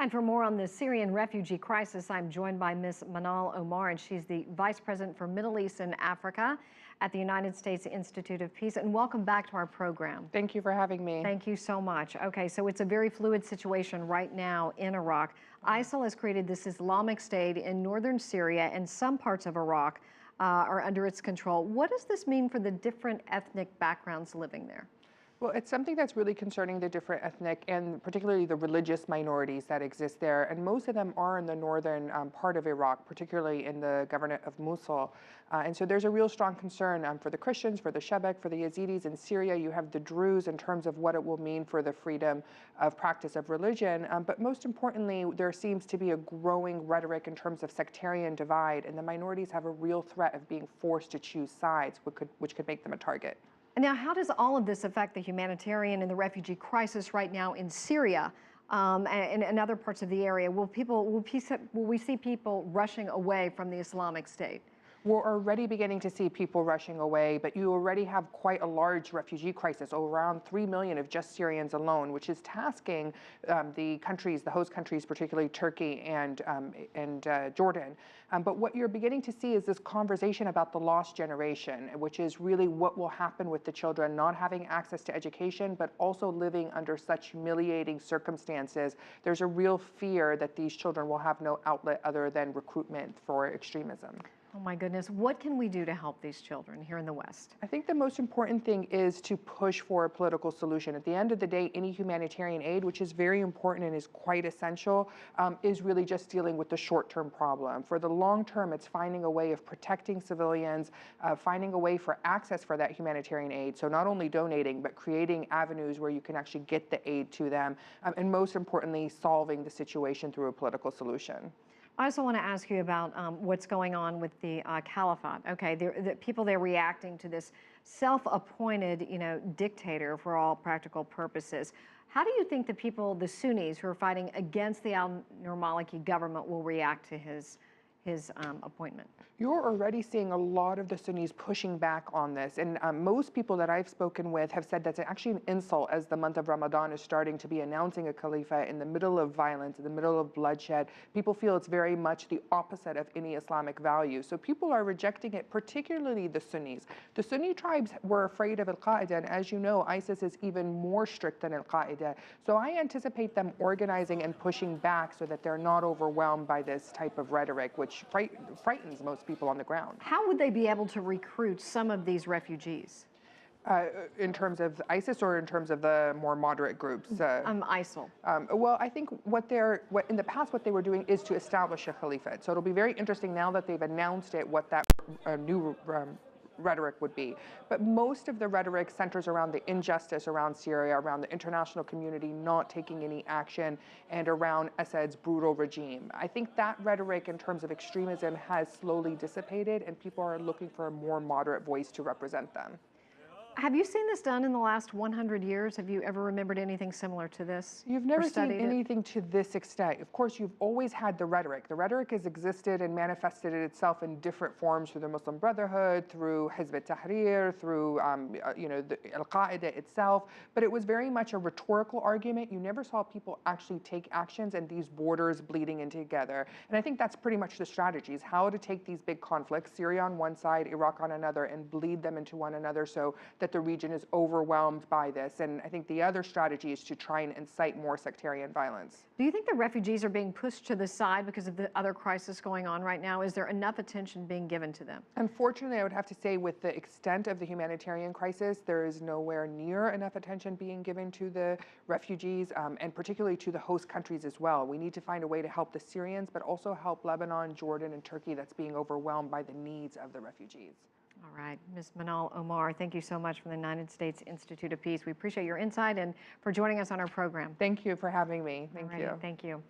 And for more on the Syrian refugee crisis, I'm joined by Ms. Manal Omar, and she's the Vice President for Middle East and Africa at the United States Institute of Peace. And welcome back to our program. Thank you for having me. Thank you so much. Okay, so it's a very fluid situation right now in Iraq. ISIL has created this Islamic State in northern Syria, and some parts of Iraq are under its control. What does this mean for the different ethnic backgrounds living there? Well, it's something that's really concerning the different ethnic and particularly the religious minorities that exist there. And most of them are in the northern part of Iraq, particularly in the governorate of Mosul. And so there's a real strong concern for the Christians, for the Shebek, for the Yazidis. In Syria, you have the Druze in terms of what it will mean for the freedom of practice of religion. But most importantly, there seems to be a growing rhetoric in terms of sectarian divide. And the minorities have a real threat of being forced to choose sides, which could make them a target. Now, how does all of this affect the humanitarian and the refugee crisis right now in Syria and other parts of the area? Will we see people rushing away from the Islamic State? We're already beginning to see people rushing away, but you already have quite a large refugee crisis, around 3 million of just Syrians alone, which is tasking the host countries, particularly Turkey and Jordan. But what you're beginning to see is this conversation about the lost generation, which is really what will happen with the children not having access to education, but also living under such humiliating circumstances. There's a real fear that these children will have no outlet other than recruitment for extremism. Oh my goodness, what can we do to help these children here in the West? I think the most important thing is to push for a political solution. At the end of the day, any humanitarian aid, which is very important and is quite essential, is really just dealing with the short-term problem. For the long term, it's finding a way of protecting civilians, finding a way for access for that humanitarian aid. So not only donating, but creating avenues where you can actually get the aid to them, and most importantly, solving the situation through a political solution. I also want to ask you about what's going on with the caliphate. Okay, the people they're reacting to this self-appointed, dictator for all practical purposes. How do you think the people, the Sunnis who are fighting against the al-Nur Maliki government, will react to his appointment? You're already seeing a lot of the Sunnis pushing back on this. And most people that I've spoken with have said that's actually an insult as the month of Ramadan is starting to be announcing a caliphate in the middle of violence, in the middle of bloodshed. People feel it's very much the opposite of any Islamic value. So people are rejecting it, particularly the Sunnis. The Sunni tribes were afraid of Al-Qaeda, and as you know, ISIS is even more strict than Al-Qaeda. So I anticipate them organizing and pushing back so that they're not overwhelmed by this type of rhetoric, which frightens most people on the ground. How would they be able to recruit some of these refugees? In terms of ISIS or in terms of the more moderate groups? ISIL. Well, I think what in the past what they were doing is to establish a caliphate. So it'll be very interesting now that they've announced it, what that new rhetoric would be. But most of the rhetoric centers around the injustice around Syria, around the international community not taking any action, and around Assad's brutal regime. I think that rhetoric in terms of extremism has slowly dissipated, and people are looking for a more moderate voice to represent them. Have you seen this done in the last 100 years? Have you ever remembered anything similar to this? You've never seen anything to this extent. Of course, you've always had the rhetoric. The rhetoric has existed and manifested itself in different forms through the Muslim Brotherhood, through Hizb ut-Tahrir, through the Al-Qaeda itself. But it was very much a rhetorical argument. You never saw people actually take actions and these borders bleeding in together. And I think that's pretty much the strategy, is how to take these big conflicts, Syria on one side, Iraq on another, and bleed them into one another so that the region is overwhelmed by this. And I think the other strategy is to try and incite more sectarian violence. Do you think the refugees are being pushed to the side because of the other crisis going on right now? Is there enough attention being given to them? Unfortunately, I would have to say with the extent of the humanitarian crisis, there is nowhere near enough attention being given to the refugees and particularly to the host countries as well. We need to find a way to help the Syrians, but also help Lebanon, Jordan, and Turkey that's being overwhelmed by the needs of the refugees. All right, Ms. Manal Omar, thank you so much from the United States Institute of Peace. We appreciate your insight and for joining us on our program. Thank you for having me. Thank you. Thank you.